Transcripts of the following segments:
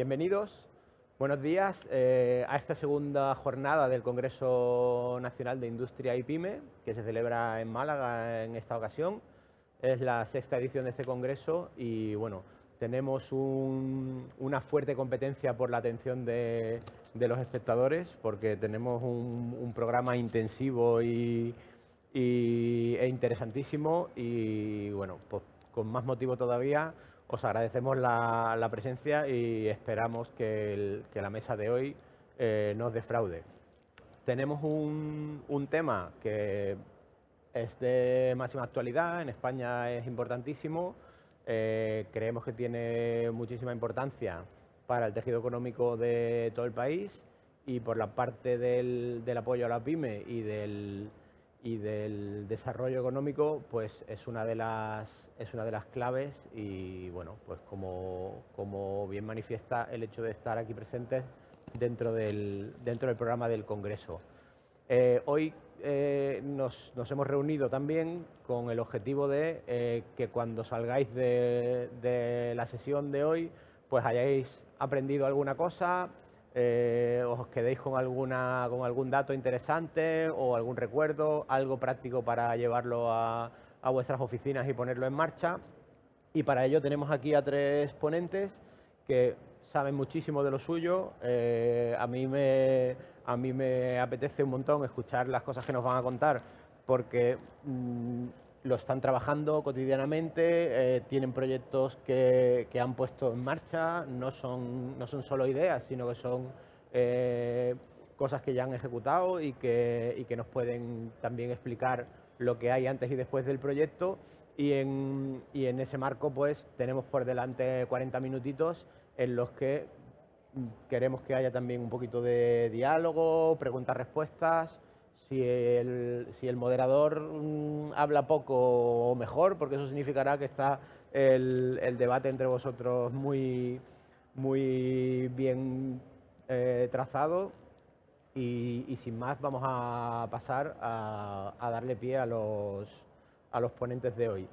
Bienvenidos, buenos días a esta segunda jornada del Congreso Nacional de Industria y Pyme, que se celebra en Málaga en esta ocasión. Es la sexta edición de este congreso y bueno, tenemos una fuerte competencia por la atención de los espectadores, porque tenemos un programa intensivo e interesantísimo y bueno, pues con más motivo todavía os agradecemos la presencia y esperamos que la mesa de hoy no os defraude. Tenemos un tema que es de máxima actualidad, en España es importantísimo, creemos que tiene muchísima importancia para el tejido económico de todo el país y por la parte del apoyo a la pyme y del desarrollo económico, pues es una de las claves y bueno, pues como bien manifiesta el hecho de estar aquí presentes dentro del programa del Congreso. Hoy nos hemos reunido también con el objetivo de que cuando salgáis de la sesión de hoy, pues hayáis aprendido alguna cosa, os quedéis con algún dato interesante o algún recuerdo, algo práctico para llevarlo a vuestras oficinas y ponerlo en marcha. Y para ello tenemos aquí a tres ponentes que saben muchísimo de lo suyo. A mí me apetece un montón escuchar las cosas que nos van a contar porque lo están trabajando cotidianamente, tienen proyectos que han puesto en marcha, no son solo ideas, sino que son cosas que ya han ejecutado y que nos pueden también explicar lo que hay antes y después del proyecto. Y en ese marco pues tenemos por delante 40 minutitos en los que queremos que haya también un poquito de diálogo, preguntas-respuestas. Si el moderador habla poco o mejor, porque eso significará que está el debate entre vosotros muy bien trazado. Y sin más vamos a pasar a darle pie a los ponentes de hoy.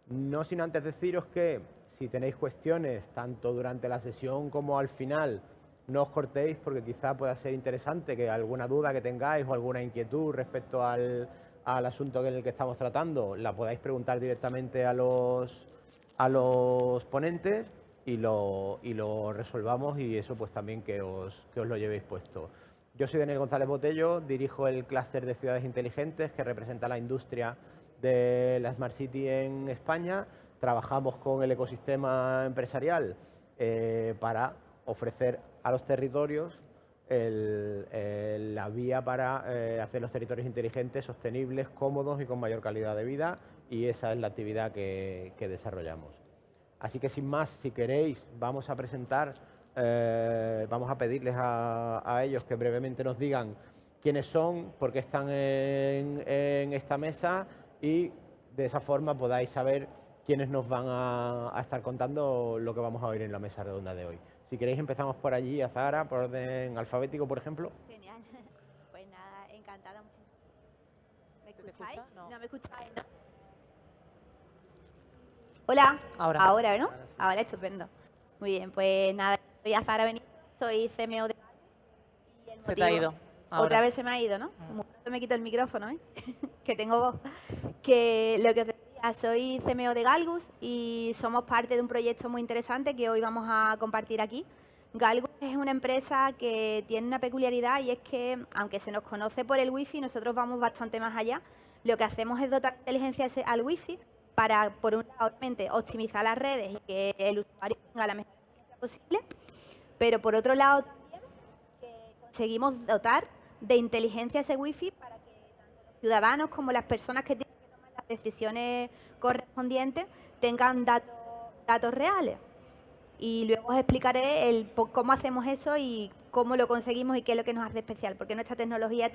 No sin antes deciros que si tenéis cuestiones, tanto durante la sesión como al final, no os cortéis porque quizá pueda ser interesante que alguna duda que tengáis o alguna inquietud respecto al asunto en el que estamos tratando, la podáis preguntar directamente a los ponentes y lo resolvamos, y eso pues también que os lo llevéis puesto. Yo soy Daniel González Botello, dirijo el clúster de ciudades inteligentes que representa la industria de la Smart City en España. Trabajamos con el ecosistema empresarial para ofrecer a los territorios la vía para hacer los territorios inteligentes sostenibles, cómodos y con mayor calidad de vida, y esa es la actividad que desarrollamos. Así que sin más, si queréis, vamos a presentar, vamos a pedirles a ellos que brevemente nos digan quiénes son, por qué están en esta mesa, y de esa forma podáis saber quiénes nos van a estar contando lo que vamos a oír en la mesa redonda de hoy. Si queréis empezamos por allí, a Zahara, por orden alfabético, por ejemplo. Genial. Pues nada, encantada. ¿Me escucháis? No. ¿No me escucháis? ¿No? Hola. Ahora, ¿no? Ahora, estupendo. Muy bien, pues nada, soy Zahara Benítez, soy CMO de Galgus. Y el Se te ha motivo- ido. Ahora. Otra vez se me ha ido, ¿no? Como me quito el micrófono, ¿eh? Que tengo voz. Que lo que os decía, soy CMO de Galgus y somos parte de un proyecto muy interesante que hoy vamos a compartir aquí. Galgus es una empresa que tiene una peculiaridad, y es que, aunque se nos conoce por el wifi, nosotros vamos bastante más allá. Lo que hacemos es dotar de inteligencia al wifi para, por un lado, obviamente, optimizar las redes y que el usuario tenga la mejor experiencia posible, pero por otro lado también conseguimos dotar de inteligencia ese wifi para que tanto los ciudadanos como las personas que tienen que tomar las decisiones correspondientes tengan datos reales. Y luego os explicaré cómo hacemos eso y cómo lo conseguimos y qué es lo que nos hace especial, porque nuestra tecnología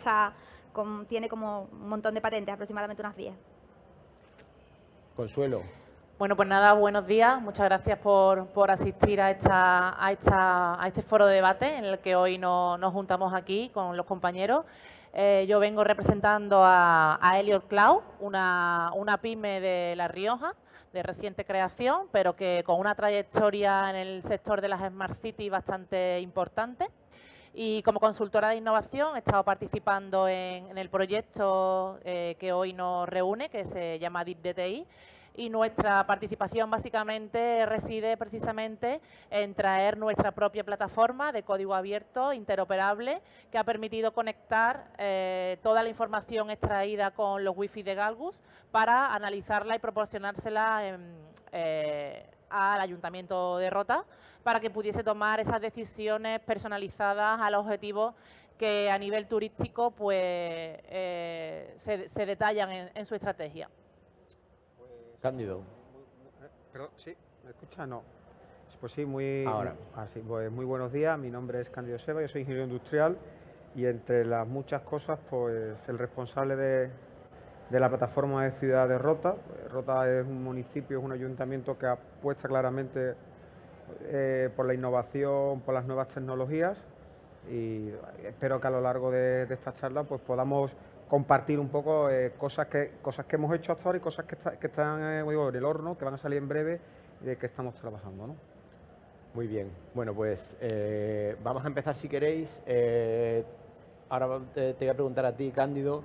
tiene como un montón de patentes, aproximadamente unas 10. Consuelo. Bueno, pues nada, buenos días. Muchas gracias por asistir a este foro de debate en el que hoy nos juntamos aquí con los compañeros. Yo vengo representando a Elliot Cloud, una pyme de La Rioja, de reciente creación, pero que con una trayectoria en el sector de las Smart City bastante importante. Y como consultora de innovación he estado participando en el proyecto que hoy nos reúne, que se llama DeepDTI, y nuestra participación básicamente reside precisamente en traer nuestra propia plataforma de código abierto, interoperable, que ha permitido conectar toda la información extraída con los wifi de Galgus para analizarla y proporcionársela al Ayuntamiento de Rota para que pudiese tomar esas decisiones personalizadas al objetivo que a nivel turístico pues, se detallan en su estrategia. Cándido. Perdón, ¿sí? ¿Me escucha? No. Pues sí, muy buenos días. Mi nombre es Cándido Seba, yo soy ingeniero industrial y entre las muchas cosas, pues el responsable de la plataforma de Ciudad de Rota. Rota es un municipio, es un ayuntamiento que apuesta claramente por la innovación, por las nuevas tecnologías y espero que a lo largo de esta charla pues podamos compartir un poco cosas que hemos hecho hasta ahora y cosas que están en el horno, que van a salir en breve y de que estamos trabajando, ¿no? Muy bien. Bueno, pues vamos a empezar si queréis. Ahora te voy a preguntar a ti, Cándido,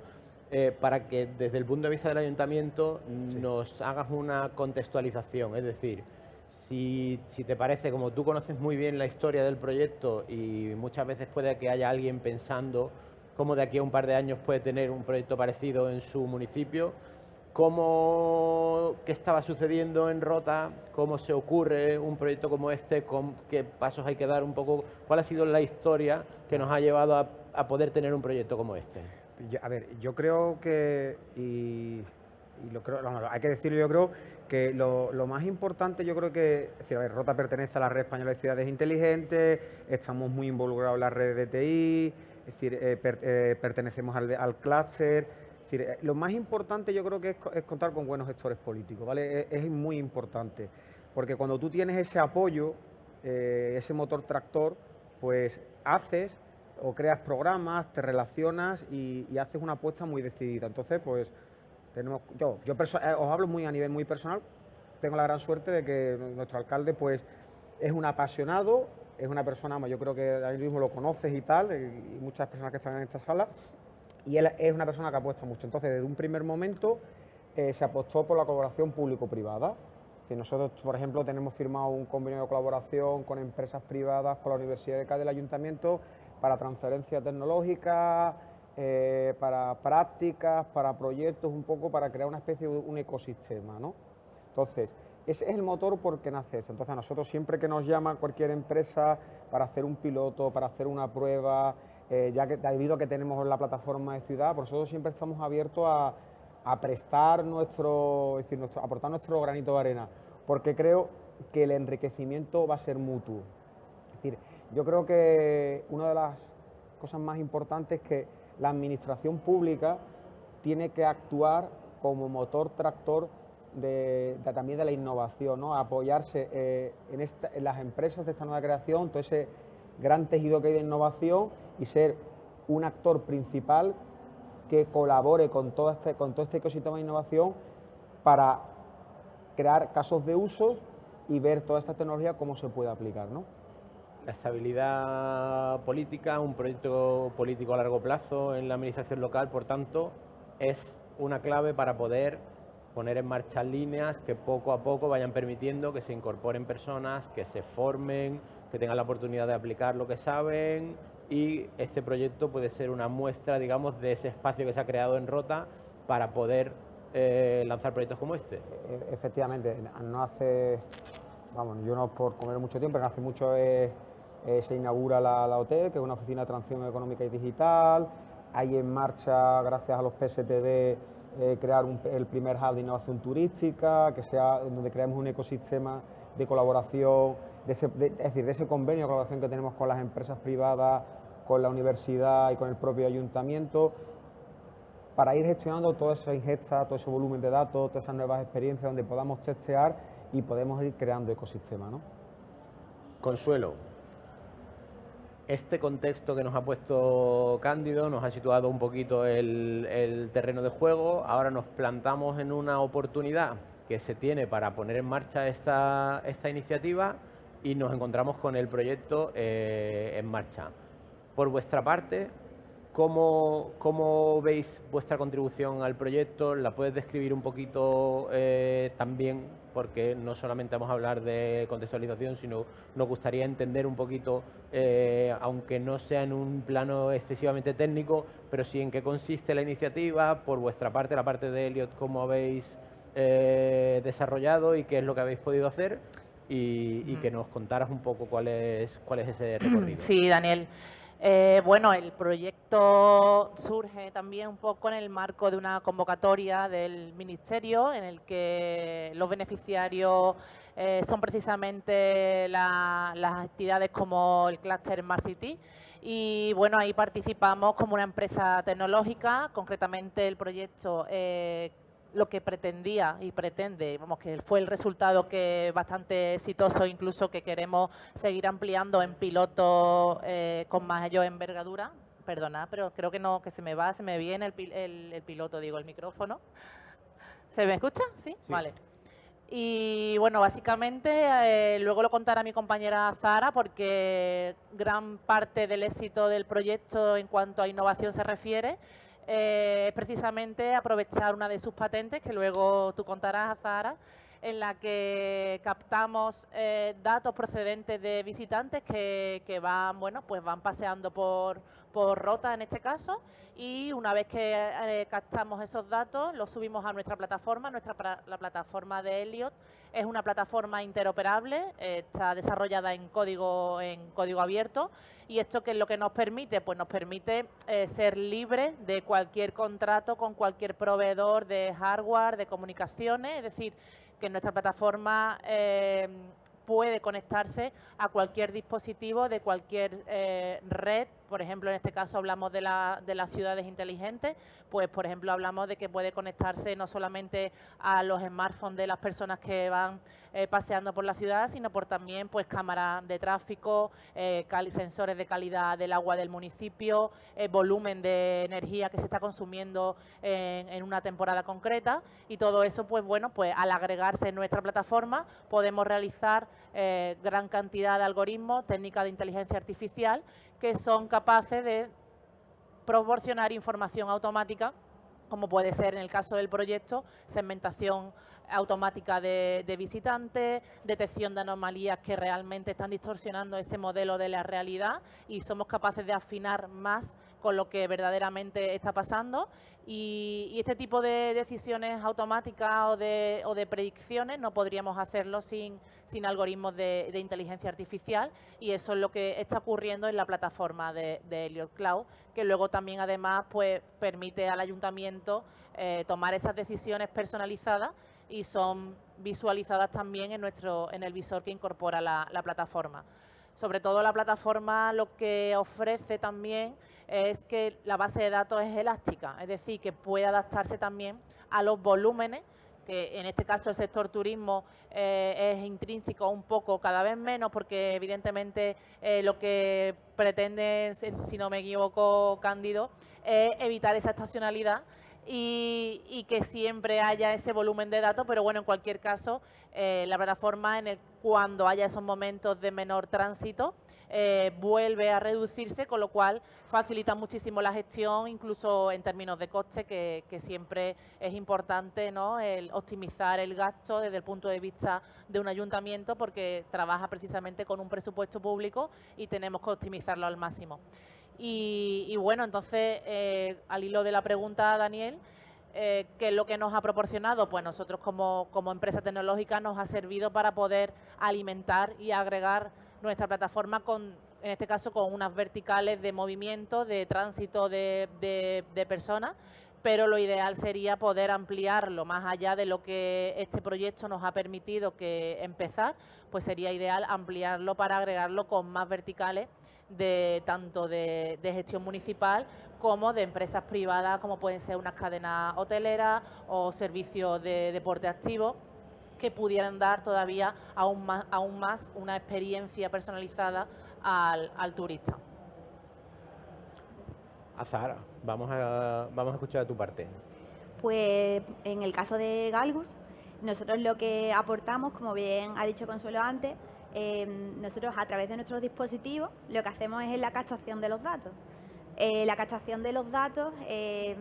para que desde el punto de vista del ayuntamiento nos hagas una contextualización, es decir, si te parece, como tú conoces muy bien la historia del proyecto y muchas veces puede que haya alguien pensando cómo de aquí a un par de años puede tener un proyecto parecido en su municipio, qué estaba sucediendo en Rota, cómo se ocurre un proyecto como este, qué pasos hay que dar un poco, cuál ha sido la historia que nos ha llevado a poder tener un proyecto como este. A ver, yo creo que, hay que decirlo, yo creo que lo más importante, yo creo que, es decir, a ver, Rota pertenece a la Red Española de Ciudades Inteligentes, estamos muy involucrados en la red de TI, es decir, pertenecemos al clúster. Es decir, lo más importante yo creo que es contar con buenos gestores políticos, ¿vale? Es muy importante, porque cuando tú tienes ese apoyo, ese motor tractor, pues haces o creas programas, te relacionas y haces una apuesta muy decidida. Entonces, pues, os hablo muy a nivel muy personal, tengo la gran suerte de que nuestro alcalde, pues, es un apasionado, es una persona, yo creo que ahí mismo lo conoces y tal, y muchas personas que están en esta sala, y él es una persona que apuesta mucho. Entonces, desde un primer momento se apostó por la colaboración público-privada. Nosotros, por ejemplo, tenemos firmado un convenio de colaboración con empresas privadas, con la Universidad de Cádiz, el Ayuntamiento, para transferencia tecnológica, para prácticas, para proyectos, un poco para crear una especie de un ecosistema, ¿no? Entonces, ese es el motor por qué nace esto. Entonces, a nosotros siempre que nos llama cualquier empresa para hacer un piloto, para hacer una prueba, ya que debido a que tenemos la plataforma de ciudad, por nosotros siempre estamos abiertos a prestar aportar nuestro granito de arena, porque creo que el enriquecimiento va a ser mutuo. Es decir, yo creo que una de las cosas más importantes es que la administración pública tiene que actuar como motor tractor también de la innovación, ¿no? Apoyarse en las empresas de esta nueva creación, todo ese gran tejido que hay de innovación y ser un actor principal que colabore con todo este ecosistema de innovación para crear casos de usos y ver toda esta tecnología cómo se puede aplicar, ¿no? La estabilidad política, un proyecto político a largo plazo en la administración local, por tanto, es una clave para poder poner en marcha líneas que poco a poco vayan permitiendo que se incorporen personas, que se formen, que tengan la oportunidad de aplicar lo que saben, y este proyecto puede ser una muestra, digamos, de ese espacio que se ha creado en Rota para poder lanzar proyectos como este. Efectivamente, no hace, yo no por comer mucho tiempo, pero hace mucho se inaugura la OT, que es una oficina de transición económica y digital. Hay en marcha, gracias a los PSTD, crear el primer hub de innovación turística, que sea donde creemos un ecosistema de colaboración, es decir, de ese convenio de colaboración que tenemos con las empresas privadas, con la universidad y con el propio ayuntamiento, para ir gestionando toda esa ingesta, todo ese volumen de datos, todas esas nuevas experiencias donde podamos testear y podemos ir creando ecosistemas, ¿no? Consuelo, este contexto que nos ha puesto Cándido nos ha situado un poquito el terreno de juego. Ahora nos plantamos en una oportunidad que se tiene para poner en marcha esta iniciativa y nos encontramos con el proyecto en marcha. Por vuestra parte, ¿cómo veis vuestra contribución al proyecto? ¿La puedes describir un poquito también? Porque no solamente vamos a hablar de contextualización, sino nos gustaría entender un poquito, aunque no sea en un plano excesivamente técnico, pero sí en qué consiste la iniciativa, por vuestra parte, la parte de Elliot, cómo habéis desarrollado y qué es lo que habéis podido hacer, y que nos contaras un poco cuál es ese recorrido. Sí, Daniel. Bueno, el proyecto surge también un poco en el marco de una convocatoria del Ministerio en el que los beneficiarios son precisamente las entidades como el clúster Smart City. Y bueno, ahí participamos como una empresa tecnológica, concretamente el proyecto lo que pretendía y pretende, vamos, que fue el resultado que bastante exitoso, incluso que queremos seguir ampliando en pilotos con mayor envergadura. Perdona, pero creo que no, que se me viene el piloto, digo, el micrófono. ¿Se me escucha? ¿Sí? Vale. Y bueno, básicamente luego lo contará mi compañera Zara, porque gran parte del éxito del proyecto en cuanto a innovación se refiere es precisamente aprovechar una de sus patentes, que luego tú contarás, Zara, en la que captamos datos procedentes de visitantes que van, bueno, pues van paseando por Rota en este caso, y una vez que captamos esos datos los subimos a nuestra plataforma. La plataforma de Elliot es una plataforma interoperable, está desarrollada en código abierto, y esto, ¿qué es lo que nos permite? Pues nos permite ser libre de cualquier contrato con cualquier proveedor de hardware, de comunicaciones, es decir, que nuestra plataforma puede conectarse a cualquier dispositivo de cualquier red. Por ejemplo, en este caso hablamos de las ciudades inteligentes, pues por ejemplo hablamos de que puede conectarse no solamente a los smartphones de las personas que van paseando por la ciudad, sino por también pues cámaras de tráfico, sensores de calidad del agua del municipio, volumen de energía que se está consumiendo en una temporada concreta, y todo eso, pues bueno, pues al agregarse en nuestra plataforma podemos realizar gran cantidad de algoritmos, técnicas de inteligencia artificial, que son capaces de proporcionar información automática, como puede ser en el caso del proyecto, segmentación automática de visitantes, detección de anomalías que realmente están distorsionando ese modelo de la realidad, y somos capaces de afinar más con lo que verdaderamente está pasando. Y este tipo de decisiones automáticas o de predicciones no podríamos hacerlo sin algoritmos de inteligencia artificial, y eso es lo que está ocurriendo en la plataforma de Elliot Cloud, que luego también además pues permite al ayuntamiento tomar esas decisiones personalizadas, y son visualizadas también en el visor que incorpora la plataforma. Sobre todo la plataforma lo que ofrece también es que la base de datos es elástica, es decir, que puede adaptarse también a los volúmenes, que en este caso el sector turismo es intrínseco un poco, cada vez menos, porque evidentemente lo que pretende, si no me equivoco, Cándido, es evitar esa estacionalidad y que siempre haya ese volumen de datos, pero bueno, en cualquier caso, la plataforma cuando haya esos momentos de menor tránsito, vuelve a reducirse, con lo cual facilita muchísimo la gestión, incluso en términos de coste, que siempre es importante, ¿no?, el optimizar el gasto desde el punto de vista de un ayuntamiento, porque trabaja precisamente con un presupuesto público y tenemos que optimizarlo al máximo. Y bueno, entonces, al hilo de la pregunta, Daniel, ¿qué es lo que nos ha proporcionado? Pues nosotros como empresa tecnológica nos ha servido para poder alimentar y agregar nuestra plataforma en este caso con unas verticales de movimiento, de tránsito de personas, pero lo ideal sería poder ampliarlo más allá de lo que este proyecto nos ha permitido empezar, pues sería ideal ampliarlo para agregarlo con más verticales tanto de gestión municipal como de empresas privadas, como pueden ser unas cadenas hoteleras o servicios de deporte activo, que pudieran dar todavía aún más una experiencia personalizada al turista. Azahara, vamos a escuchar de tu parte. Pues en el caso de Galgus, nosotros lo que aportamos, como bien ha dicho Consuelo antes, nosotros a través de nuestros dispositivos lo que hacemos es la captación de los datos. La captación de los datos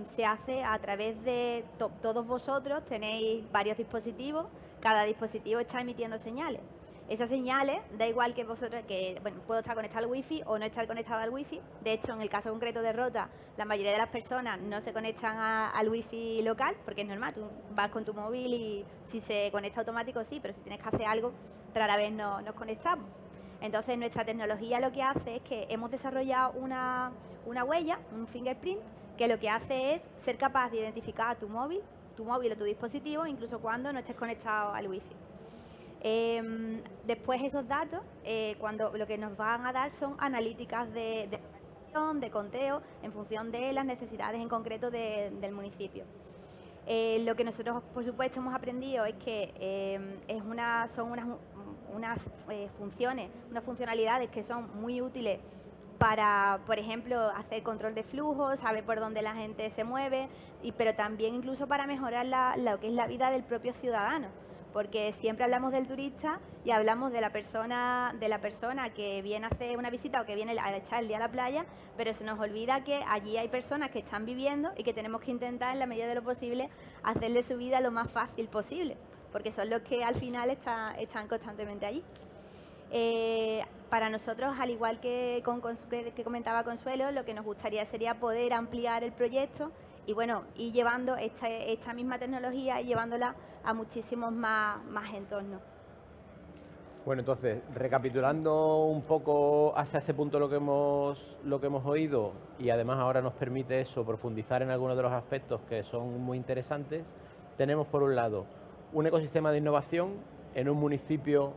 se hace a través de todos vosotros, tenéis varios dispositivos, cada dispositivo está emitiendo señales. Esas señales, da igual que vosotros, puedo estar conectado al wifi o no estar conectado al wifi. De hecho, en el caso concreto de Rota, la mayoría de las personas no se conectan al wifi local, porque es normal, tú vas con tu móvil y si se conecta automático sí, pero si tienes que hacer algo, rara vez nos conectamos. Entonces, nuestra tecnología lo que hace es que hemos desarrollado una huella, un fingerprint, que lo que hace es ser capaz de identificar tu móvil o tu dispositivo, incluso cuando no estés conectado al wifi. Después esos datos, lo que nos van a dar son analíticas de conteo en función de las necesidades en concreto del municipio. Lo que nosotros, por supuesto, hemos aprendido es que son unas funcionalidades que son muy útiles para, por ejemplo, hacer control de flujo, saber por dónde la gente se mueve, pero también incluso para mejorar lo que es la vida del propio ciudadano. Porque siempre hablamos del turista y hablamos de la persona que viene a hacer una visita o que viene a echar el día a la playa, pero se nos olvida que allí hay personas que están viviendo y que tenemos que intentar, en la medida de lo posible, hacerle su vida lo más fácil posible, porque son los que al final están constantemente allí. Para nosotros, al igual que comentaba Consuelo, lo que nos gustaría sería poder ampliar el proyecto y bueno, ir llevando esta misma tecnología y llevándola a muchísimos más entornos. Bueno, entonces, recapitulando un poco hacia ese punto lo que hemos oído, y además ahora nos permite eso, profundizar en algunos de los aspectos que son muy interesantes, tenemos por un lado un ecosistema de innovación en un municipio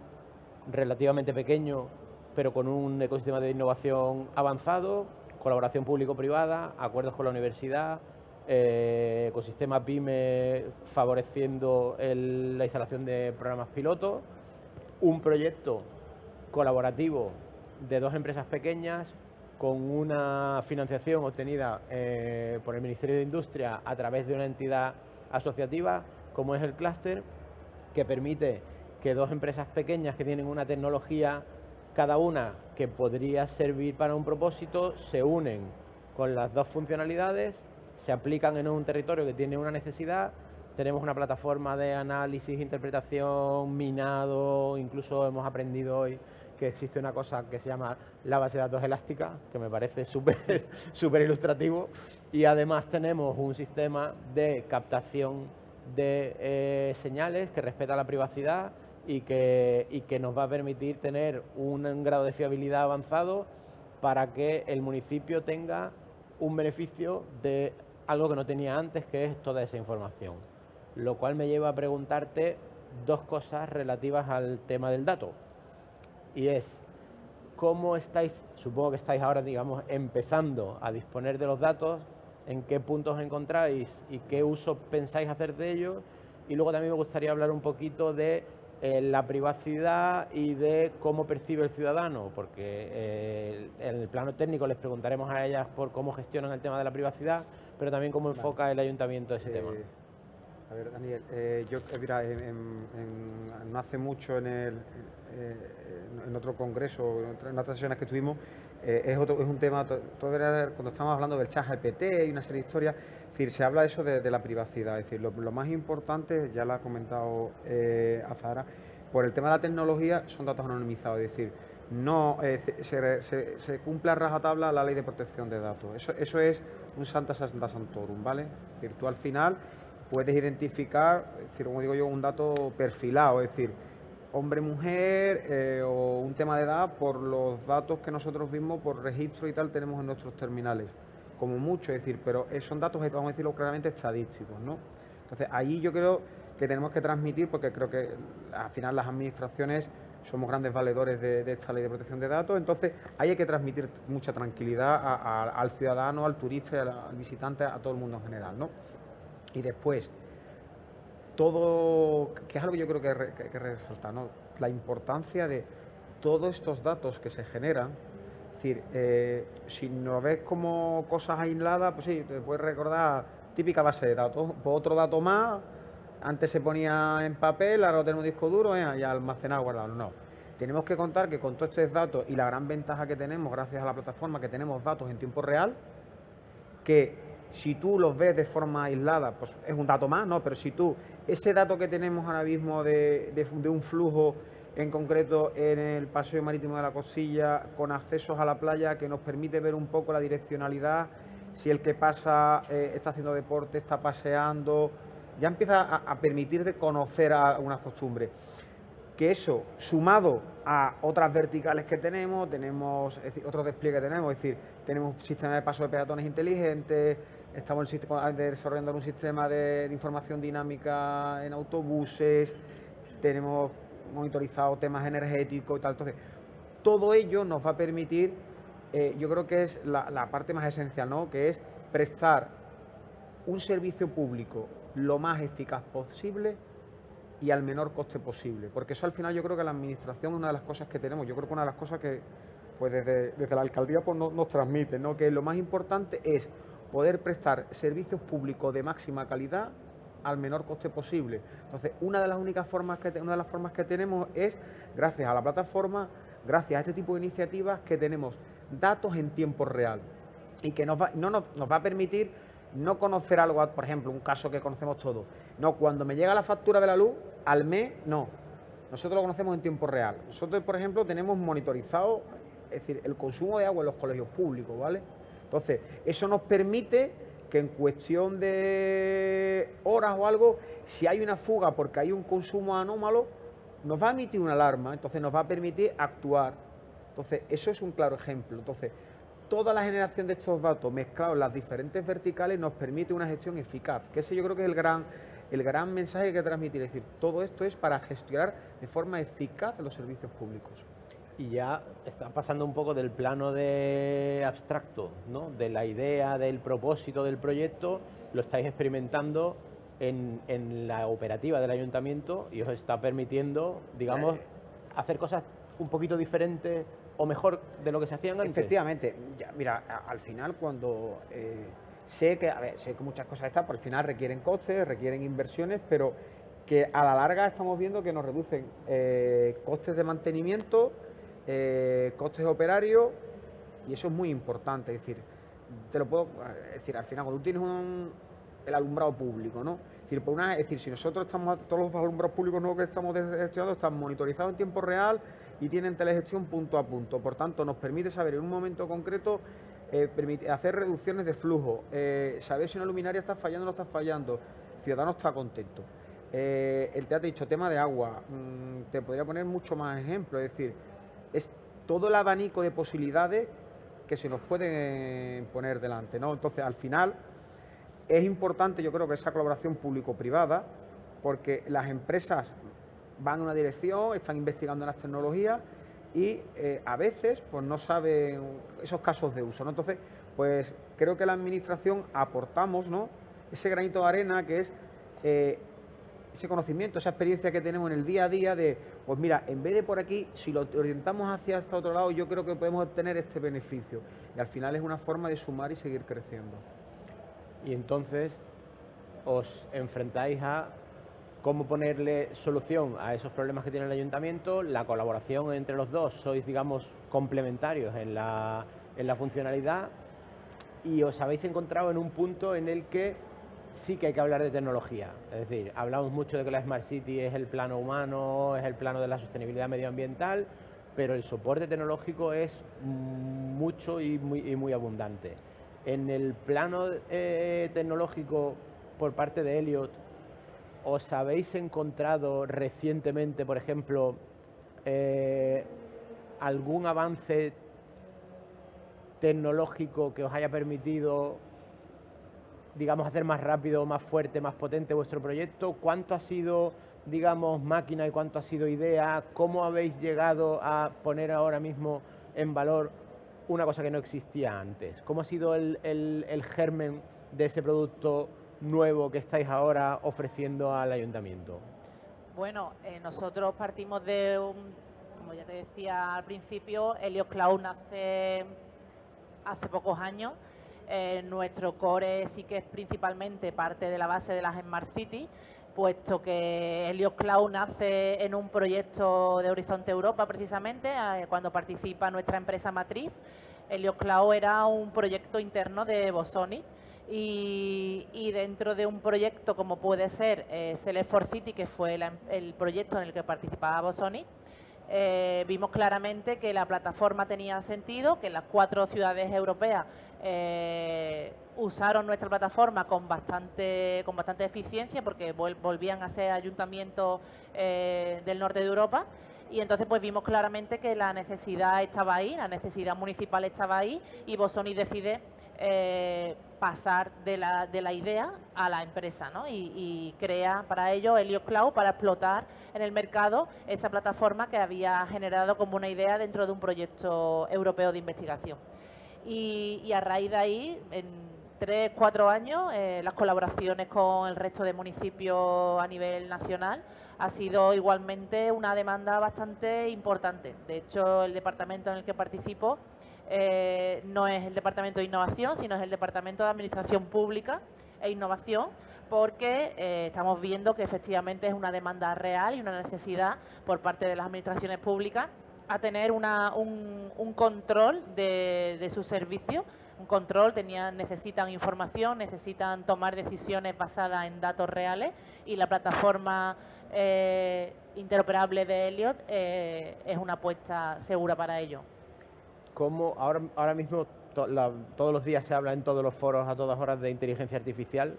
relativamente pequeño, pero con un ecosistema de innovación avanzado, colaboración público-privada, acuerdos con la universidad, ecosistema PYME favoreciendo la instalación de programas pilotos, un proyecto colaborativo de 2 empresas pequeñas con una financiación obtenida por el Ministerio de Industria a través de una entidad asociativa como es el clúster, que permite que 2 empresas pequeñas que tienen una tecnología cada una que podría servir para un propósito se unen con las 2 funcionalidades, se aplican en un territorio que tiene una necesidad. Tenemos una plataforma de análisis, interpretación, minado, incluso hemos aprendido hoy que existe una cosa que se llama la base de datos elástica, que me parece súper ilustrativo, y además tenemos un sistema de captación de señales que respeta la privacidad y que nos va a permitir tener un grado de fiabilidad avanzado para que el municipio tenga un beneficio de algo que no tenía antes, que es toda esa información. Lo cual me lleva a preguntarte 2 cosas relativas al tema del dato. Y es, ¿cómo estáis? Supongo que estáis ahora, digamos, empezando a disponer de los datos, ¿en qué puntos os encontráis y qué uso pensáis hacer de ellos? Y luego también me gustaría hablar un poquito de la privacidad y de cómo percibe el ciudadano, porque en el plano técnico les preguntaremos a ellas por cómo gestionan el tema de la privacidad, pero también cómo enfoca el ayuntamiento ese tema. A ver, Daniel, mira, no hace mucho en otro congreso, en otras sesiones que tuvimos, es un tema, cuando estamos hablando del ChatGPT y una serie de historias, es decir, se habla de eso de la privacidad, es decir, lo más importante, ya lo ha comentado Azahara, por el tema de la tecnología son datos anonimizados, es decir, no se cumple a rajatabla la ley de protección de datos, eso es un Santa Santorum, ¿vale? Es decir, tú al final puedes identificar, es decir, como digo yo, un dato perfilado, es decir, hombre, mujer o un tema de edad por los datos que nosotros mismos por registro y tal tenemos en nuestros terminales, como mucho, es decir, pero son datos, vamos a decirlo claramente, estadísticos, ¿no? Entonces, ahí yo creo que tenemos que transmitir, porque creo que al final las administraciones somos grandes valedores de esta ley de protección de datos, entonces ahí hay que transmitir mucha tranquilidad al ciudadano, al turista, al visitante, a todo el mundo en general, ¿no? Y después, todo, que es algo que yo creo que hay que resaltar, ¿no? La importancia de todos estos datos que se generan. Es decir, si no ves como cosas aisladas, pues sí, te puedes recordar típica base de datos, pues otro dato más, antes se ponía en papel, ahora lo tenemos en disco duro y almacenado, guardado. No, tenemos que contar que con todos estos datos y la gran ventaja que tenemos gracias a la plataforma, que tenemos datos en tiempo real, que si tú los ves de forma aislada, pues es un dato más, ¿no? Pero si tú, ese dato que tenemos ahora mismo de un flujo en concreto en el paseo marítimo de la Cosilla, con accesos a la playa, que nos permite ver un poco la direccionalidad, si el que pasa está haciendo deporte, está paseando, ya empieza a permitir de conocer algunas costumbres. Que eso, sumado a otras verticales que tenemos, es decir, otros despliegues que tenemos, es decir, tenemos un sistema de paso de peatones inteligentes, estamos desarrollando un sistema de información dinámica en autobuses, tenemos monitorizado temas energéticos y tal. Entonces, todo ello nos va a permitir, yo creo que es la parte más esencial, ¿no? Que es prestar un servicio público lo más eficaz posible y al menor coste posible, porque eso al final yo creo que la administración es una de las cosas que tenemos, yo creo que una de las cosas que pues desde la alcaldía pues nos transmite, ¿no? Que lo más importante es poder prestar servicios públicos de máxima calidad al menor coste posible. Entonces, una de las formas que tenemos es, gracias a la plataforma, gracias a este tipo de iniciativas, que tenemos datos en tiempo real y que nos va a permitir no conocer algo, por ejemplo, un caso que conocemos todos. No, cuando me llega la factura de la luz, al mes, no. Nosotros lo conocemos en tiempo real. Nosotros, por ejemplo, tenemos monitorizado, es decir, el consumo de agua en los colegios públicos, ¿vale? Entonces, eso nos permite que en cuestión de horas o algo, si hay una fuga porque hay un consumo anómalo, nos va a emitir una alarma, entonces nos va a permitir actuar. Entonces, eso es un claro ejemplo. Entonces, toda la generación de estos datos mezclados en las diferentes verticales nos permite una gestión eficaz, que ese yo creo que es el gran mensaje que hay que transmitir. Es decir, todo esto es para gestionar de forma eficaz los servicios públicos. Y ya está pasando un poco del plano de abstracto, ¿no? De la idea, del propósito del proyecto, lo estáis experimentando en la operativa del ayuntamiento y os está permitiendo, digamos, hacer cosas un poquito diferentes o mejor de lo que se hacían antes. Efectivamente. Ya, mira, al final cuando sé que muchas cosas están, pero al final requieren costes, requieren inversiones, pero que a la larga estamos viendo que nos reducen costes de mantenimiento, costes operarios, y eso es muy importante. Es decir, te lo puedo decir, al final cuando tú tienes el alumbrado público, ¿no? Es decir, si nosotros todos los alumbrados públicos nuevos que estamos gestionando están monitorizados en tiempo real y tienen telegestión punto a punto, por tanto nos permite saber en un momento concreto, hacer reducciones de flujo, saber si una luminaria está fallando o no está fallando, el ciudadano está contento. Te ha dicho tema de agua, te podría poner mucho más ejemplos, es decir, es todo el abanico de posibilidades que se nos pueden poner delante, ¿no? Entonces, al final, es importante, yo creo que esa colaboración público-privada, porque las empresas van en una dirección, están investigando en las tecnologías y a veces pues no saben esos casos de uso, ¿no? Entonces, pues creo que la administración aportamos, ¿no?, ese granito de arena que es ese conocimiento, esa experiencia que tenemos en el día a día de, pues mira, en vez de por aquí, si lo orientamos hacia este otro lado, yo creo que podemos obtener este beneficio. Y al final es una forma de sumar y seguir creciendo. Y entonces os enfrentáis a cómo ponerle solución a esos problemas que tiene el ayuntamiento, la colaboración entre los dos, sois, digamos, complementarios en la funcionalidad, y os habéis encontrado en un punto en el que sí que hay que hablar de tecnología. Es decir, hablamos mucho de que la Smart City es el plano humano, es el plano de la sostenibilidad medioambiental, pero el soporte tecnológico es mucho y muy abundante. En el plano tecnológico, por parte de Elliot, ¿os habéis encontrado recientemente, por ejemplo, algún avance tecnológico que os haya permitido, digamos, hacer más rápido, más fuerte, más potente vuestro proyecto? ¿Cuánto ha sido, digamos, máquina y cuánto ha sido idea? ¿Cómo habéis llegado a poner ahora mismo en valor una cosa que no existía antes? ¿Cómo ha sido el germen de ese producto nuevo que estáis ahora ofreciendo al ayuntamiento? Bueno, nosotros partimos de como ya te decía al principio, Helios Cloud nace hace pocos años. Nuestro core sí que es principalmente parte de la base de las Smart City, puesto que Helios Cloud nace en un proyecto de Horizonte Europa, precisamente, cuando participa nuestra empresa matriz. Helios Cloud era un proyecto interno de Bosonic y dentro de un proyecto como puede ser Select for City, que fue el proyecto en el que participaba Bosonic, vimos claramente que la plataforma tenía sentido, que las 4 ciudades europeas usaron nuestra plataforma con bastante eficiencia, porque volvían a ser ayuntamientos del norte de Europa. Y entonces pues vimos claramente que la necesidad estaba ahí, la necesidad municipal estaba ahí, y Bosonic decide pasar de la idea a la empresa, ¿no? Y crea para ello Helios Cloud, para explotar en el mercado esa plataforma que había generado como una idea dentro de un proyecto europeo de investigación. Y a raíz de ahí, en 3-4 años, las colaboraciones con el resto de municipios a nivel nacional ha sido igualmente una demanda bastante importante. De hecho, el departamento en el que participo no es el Departamento de Innovación, sino es el Departamento de Administración Pública e Innovación, porque estamos viendo que efectivamente es una demanda real y una necesidad por parte de las administraciones públicas a tener un control de sus servicios. Un control, necesitan información, necesitan tomar decisiones basadas en datos reales, y la plataforma interoperable de Helios es una apuesta segura para ello. Como ahora mismo todos los días se habla en todos los foros a todas horas de inteligencia artificial,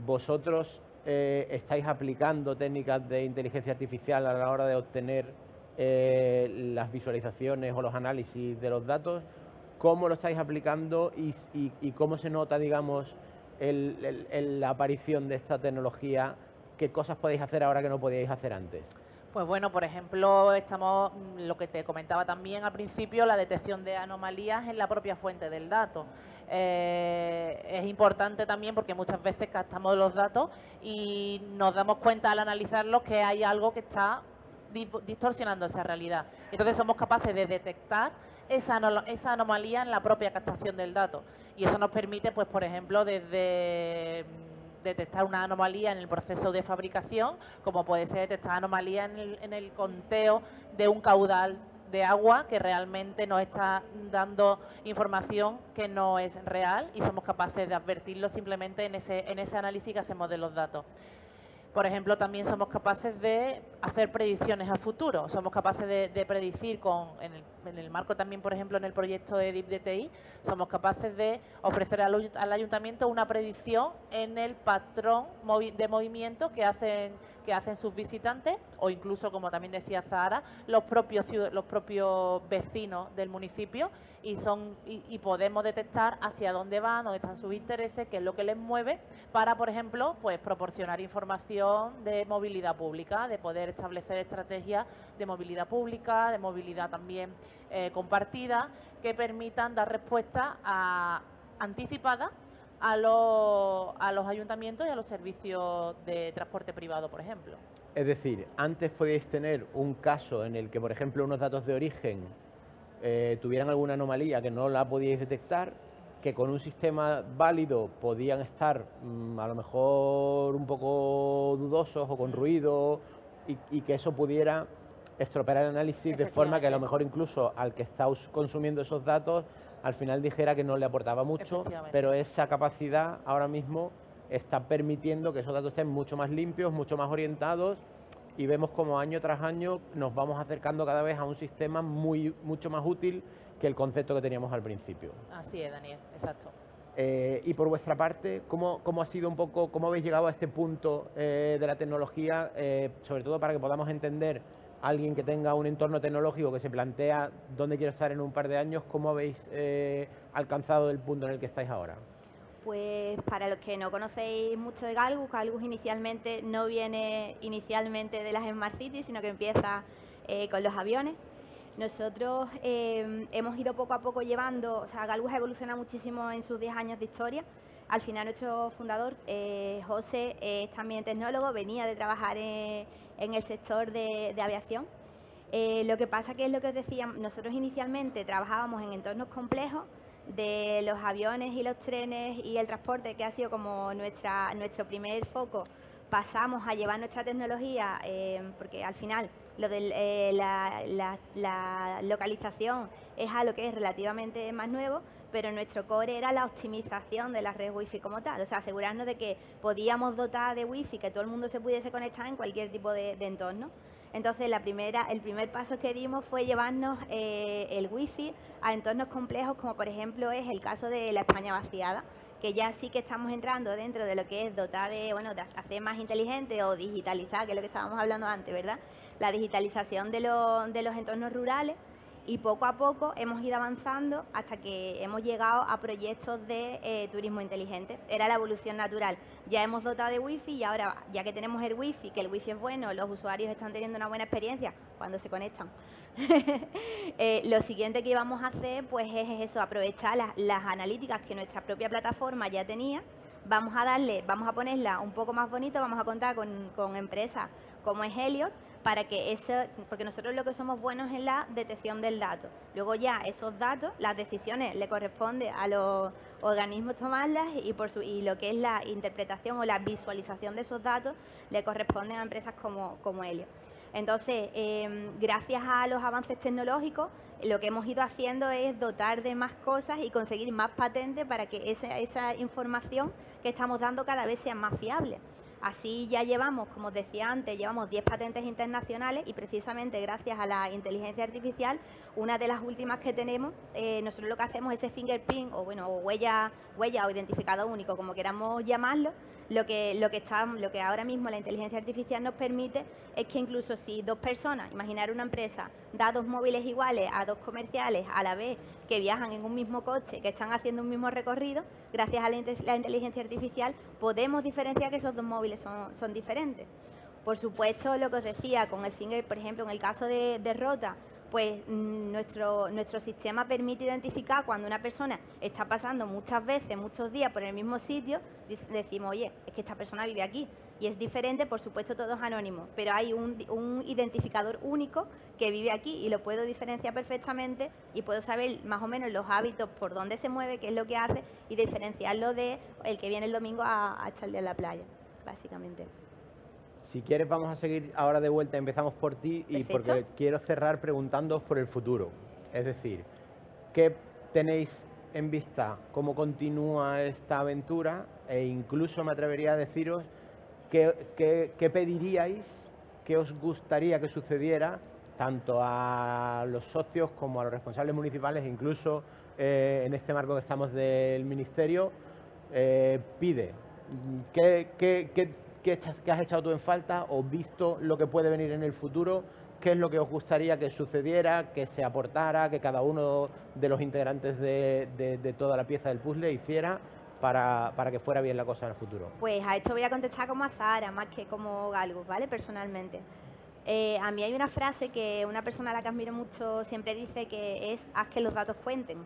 ¿vosotros estáis aplicando técnicas de inteligencia artificial a la hora de obtener las visualizaciones o los análisis de los datos? ¿Cómo lo estáis aplicando y cómo se nota, digamos, la aparición de esta tecnología? ¿Qué cosas podéis hacer ahora que no podíais hacer antes? Pues bueno, por ejemplo, lo que te comentaba también al principio, la detección de anomalías en la propia fuente del dato. Es importante también porque muchas veces captamos los datos y nos damos cuenta al analizarlos que hay algo que está distorsionando esa realidad. Entonces somos capaces de detectar esa anomalía en la propia captación del dato. Y eso nos permite, pues por ejemplo, desde detectar una anomalía en el proceso de fabricación, como puede ser detectar anomalías en el conteo de un caudal de agua que realmente nos está dando información que no es real, y somos capaces de advertirlo simplemente en ese análisis que hacemos de los datos. Por ejemplo, también somos capaces de hacer predicciones a futuro. Somos capaces de predecir en el marco también, por ejemplo, en el proyecto de DIP-DTI, somos capaces de ofrecer al ayuntamiento una predicción en el patrón de movimiento que hacen sus visitantes, o incluso, como también decía Zahara, los propios vecinos del municipio, y podemos detectar hacia dónde van, dónde están sus intereses, qué es lo que les mueve, para, por ejemplo, pues proporcionar información de movilidad pública, de poder establecer estrategias de movilidad pública, de movilidad también compartida, que permitan dar respuesta anticipada a los ayuntamientos y a los servicios de transporte privado, por ejemplo. Es decir, antes podíais tener un caso en el que, por ejemplo, unos datos de origen tuvieran alguna anomalía que no la podíais detectar, que con un sistema válido podían estar a lo mejor un poco dudosos o con ruido, y que eso pudiera estropear el análisis de forma que a lo mejor incluso al que está consumiendo esos datos al final dijera que no le aportaba mucho, pero esa capacidad ahora mismo está permitiendo que esos datos estén mucho más limpios, mucho más orientados, y vemos como año tras año nos vamos acercando cada vez a un sistema mucho más útil que el concepto que teníamos al principio. Así es, Daniel, exacto. Y por vuestra parte, ¿cómo ha sido un poco, cómo habéis llegado a este punto de la tecnología, sobre todo para que podamos entender a alguien que tenga un entorno tecnológico que se plantea dónde quiero estar en un par de años, cómo habéis alcanzado el punto en el que estáis ahora? Pues para los que no conocéis mucho de Galgus, Galgus inicialmente no viene de las Smart City, sino que empieza con los aviones. Nosotros hemos ido poco a poco llevando, o sea, Galgus ha evolucionado muchísimo en sus 10 años de historia. Al final nuestro fundador, José, es también tecnólogo, venía de trabajar en el sector de aviación. Lo que pasa que es lo que os decía, nosotros inicialmente trabajábamos en entornos complejos de los aviones y los trenes y el transporte, que ha sido como nuestro primer foco. Pasamos a llevar nuestra tecnología, porque al final lo de la localización es algo que es relativamente más nuevo, pero nuestro core era la optimización de la red Wi-Fi como tal, o sea, asegurarnos de que podíamos dotar de Wi-Fi, que todo el mundo se pudiese conectar en cualquier tipo de entorno. Entonces, el primer paso que dimos fue llevarnos el Wi-Fi a entornos complejos, como por ejemplo es el caso de la España vaciada, que ya sí que estamos entrando dentro de lo que es dotar de hacer más inteligente o digitalizar, que es lo que estábamos hablando antes, ¿verdad? La digitalización de los entornos rurales. Y poco a poco hemos ido avanzando hasta que hemos llegado a proyectos de turismo inteligente. Era la evolución natural. Ya hemos dotado de Wi-Fi y ahora, ya que tenemos el Wi-Fi, que el Wi-Fi es bueno, los usuarios están teniendo una buena experiencia cuando se conectan. Lo siguiente que íbamos a hacer pues es eso, aprovechar las analíticas que nuestra propia plataforma ya tenía. Vamos a ponerla un poco más bonito, vamos a contar con empresas como es Helios, para que porque nosotros lo que somos buenos es la detección del dato. Luego ya esos datos, las decisiones le corresponde a los organismos tomarlas y lo que es la interpretación o la visualización de esos datos le corresponden a empresas como Helios. Entonces, gracias a los avances tecnológicos, lo que hemos ido haciendo es dotar de más cosas y conseguir más patentes para que esa información que estamos dando cada vez sea más fiable. Así ya llevamos, como os decía antes, llevamos 10 patentes internacionales y precisamente gracias a la inteligencia artificial, una de las últimas que tenemos, nosotros lo que hacemos es ese fingerprint o huella o identificador único, como queramos llamarlo. Lo que ahora mismo la inteligencia artificial nos permite es que incluso si dos personas, imaginar una empresa, da dos móviles iguales a dos comerciales a la vez que viajan en un mismo coche, que están haciendo un mismo recorrido, gracias a la inteligencia artificial podemos diferenciar que esos dos móviles son diferentes. Por supuesto, lo que os decía, con el finger, por ejemplo, en el caso de Rota, pues nuestro sistema permite identificar cuando una persona está pasando muchas veces, muchos días por el mismo sitio, decimos, oye, es que esta persona vive aquí. Y es diferente, por supuesto, todo es anónimo, pero hay un identificador único que vive aquí y lo puedo diferenciar perfectamente y puedo saber más o menos los hábitos, por dónde se mueve, qué es lo que hace y diferenciarlo de el que viene el domingo a echarle a la playa, básicamente. Si quieres, vamos a seguir ahora de vuelta. Empezamos por ti y Perfecto. porque quiero cerrar preguntándoos por el futuro. Es decir, ¿qué tenéis en vista? ¿Cómo continúa esta aventura? E incluso me atrevería a deciros qué pediríais, qué os gustaría que sucediera tanto a los socios como a los responsables municipales, incluso en este marco que estamos del Ministerio. Pide, ¿qué has echado tú en falta o visto lo que puede venir en el futuro? ¿Qué es lo que os gustaría que sucediera, que se aportara, que cada uno de los integrantes de toda la pieza del puzzle hiciera para que fuera bien la cosa en el futuro? Pues a esto voy a contestar como a Sara, más que como Galgus, ¿vale? Personalmente. A mí hay una frase que una persona a la que admiro mucho siempre dice, que es: haz que los datos cuenten,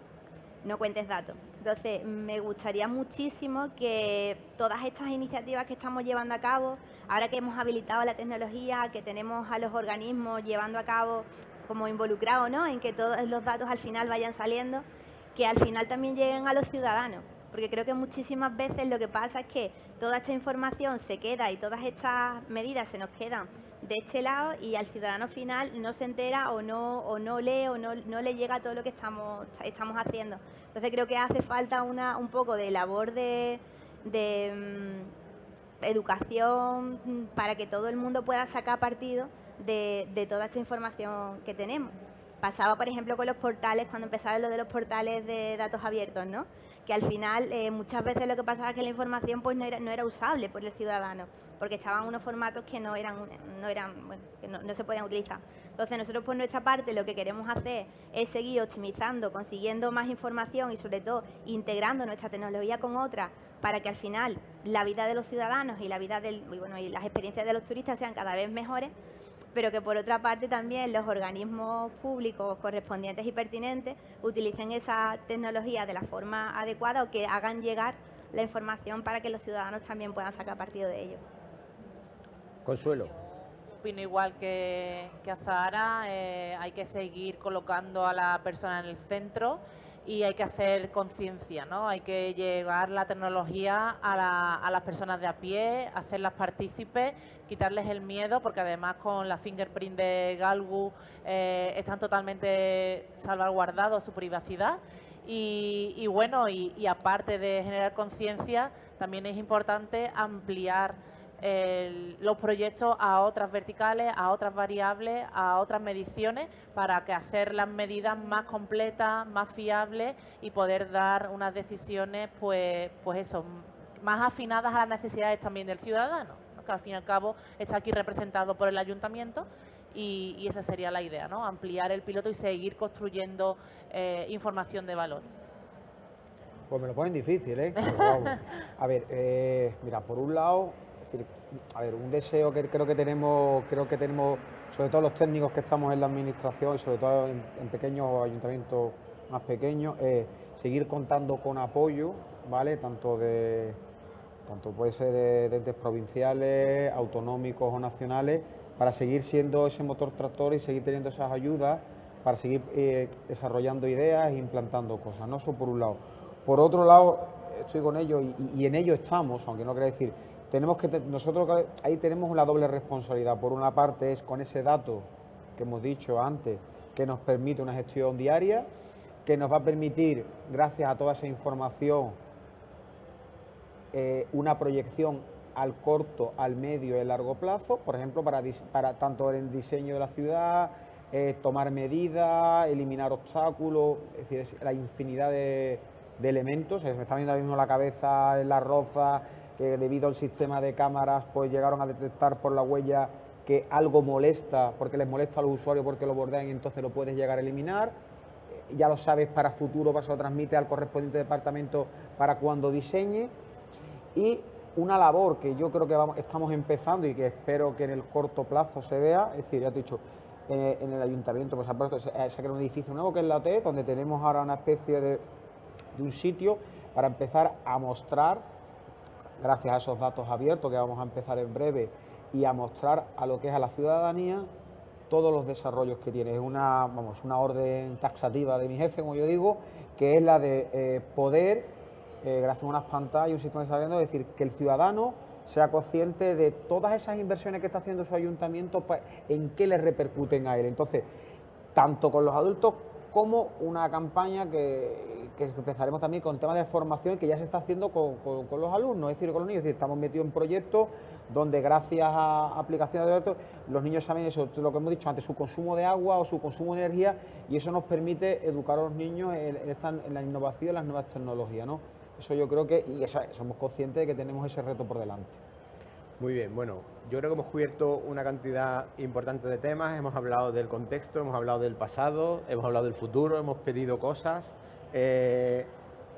no cuentes datos. Entonces, me gustaría muchísimo que todas estas iniciativas que estamos llevando a cabo, ahora que hemos habilitado la tecnología, que tenemos a los organismos llevando a cabo como involucrados, ¿no?, en que todos los datos al final vayan saliendo, que al final también lleguen a los ciudadanos. Porque creo que muchísimas veces lo que pasa es que toda esta información se queda y todas estas medidas se nos quedan de este lado y al ciudadano final no se entera o no lee o no le llega todo lo que estamos haciendo. Entonces creo que hace falta un poco de labor de educación para que todo el mundo pueda sacar partido de toda esta información que tenemos. Pasaba, por ejemplo, con los portales, cuando empezaron lo de los portales de datos abiertos, ¿no?, que al final muchas veces lo que pasaba es que la información pues no era usable por el ciudadano, porque estaban unos formatos que no se podían utilizar. Entonces nosotros por nuestra parte lo que queremos hacer es seguir optimizando, consiguiendo más información y sobre todo integrando nuestra tecnología con otra, para que al final la vida de los ciudadanos y la vida y las experiencias de los turistas sean cada vez mejores, pero que por otra parte también los organismos públicos correspondientes y pertinentes utilicen esa tecnología de la forma adecuada o que hagan llegar la información para que los ciudadanos también puedan sacar partido de ello. Consuelo. Opino igual que Azahara, hay que seguir colocando a la persona en el centro y hay que hacer conciencia, ¿no? Hay que llevar la tecnología a las personas de a pie, hacerlas partícipes, quitarles el miedo, porque además con la fingerprint de Galgus están totalmente salvaguardados su privacidad. Y bueno, y aparte de generar conciencia, también es importante ampliar los proyectos a otras verticales, a otras variables, a otras mediciones, para que hacer las medidas más completas, más fiables y poder dar unas decisiones, pues eso, más afinadas a las necesidades también del ciudadano, ¿no? Que al fin y al cabo está aquí representado por el ayuntamiento y esa sería la idea, ¿no? Ampliar el piloto y seguir construyendo información de valor. Pues me lo ponen difícil, ¿eh? Pero vamos. A ver, mira, por un lado, es decir, a ver, un deseo que creo que tenemos, sobre todo los técnicos que estamos en la administración y sobre todo en pequeños ayuntamientos más pequeños, es seguir contando con apoyo, ¿vale? Tanto puede ser de entes provinciales, autonómicos o nacionales, para seguir siendo ese motor tractor y seguir teniendo esas ayudas, para seguir desarrollando ideas e implantando cosas, ¿no? Eso por un lado. Por otro lado, estoy con ello y en ello estamos, aunque no quiera decir, nosotros ahí tenemos una doble responsabilidad. Por una parte es con ese dato que hemos dicho antes, que nos permite una gestión diaria, que nos va a permitir, gracias a toda esa información, una proyección al corto, al medio y al largo plazo, por ejemplo, para tanto el diseño de la ciudad, tomar medidas, eliminar obstáculos, es decir, la infinidad de elementos. Se me está viendo ahora mismo la cabeza en la Roza, que debido al sistema de cámaras pues llegaron a detectar por la huella que algo molesta, porque les molesta a los usuarios porque lo bordean y entonces lo puedes llegar a eliminar. Ya lo sabes para futuro, se lo transmite al correspondiente departamento para cuando diseñe. Y una labor que yo creo que estamos empezando y que espero que en el corto plazo se vea, es decir, ya te he dicho, en el ayuntamiento pues se ha creado un edificio nuevo que es la OTE, donde tenemos ahora una especie de un sitio para empezar a mostrar, gracias a esos datos abiertos que vamos a empezar en breve, y a mostrar a lo que es a la ciudadanía todos los desarrollos que tiene. Es una orden taxativa de mi jefe, como yo digo, que es la de poder, gracias a unas pantallas y un sistema de desarrollo, decir que el ciudadano sea consciente de todas esas inversiones que está haciendo su ayuntamiento, pues, en qué le repercuten a él. Entonces, tanto con los adultos como una campaña que empezaremos también con temas de formación que ya se está haciendo con los alumnos, es decir, con los niños. Es decir, estamos metidos en proyectos donde gracias a aplicaciones de datos los niños saben eso, lo que hemos dicho antes, su consumo de agua o su consumo de energía, y eso nos permite educar a los niños en la innovación, en las nuevas tecnologías, ¿no? Eso yo creo que, y somos conscientes de que tenemos ese reto por delante. Muy bien, bueno, yo creo que hemos cubierto una cantidad importante de temas, hemos hablado del contexto, hemos hablado del pasado, hemos hablado del futuro, hemos pedido cosas. Es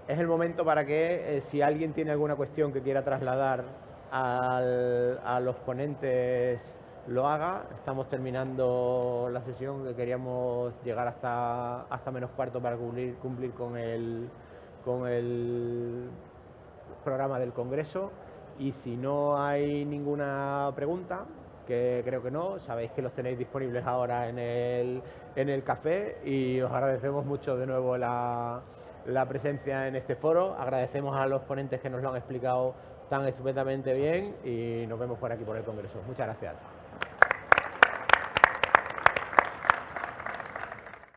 el momento para que, si alguien tiene alguna cuestión que quiera trasladar a los ponentes, lo haga. Estamos terminando la sesión, que queríamos llegar hasta menos cuarto para cumplir con el programa del Congreso. Y si no hay ninguna pregunta, que creo que no, sabéis que los tenéis disponibles ahora en el café, y os agradecemos mucho de nuevo la presencia en este foro. Agradecemos a los ponentes que nos lo han explicado tan estupendamente bien y nos vemos por aquí por el Congreso. Muchas gracias.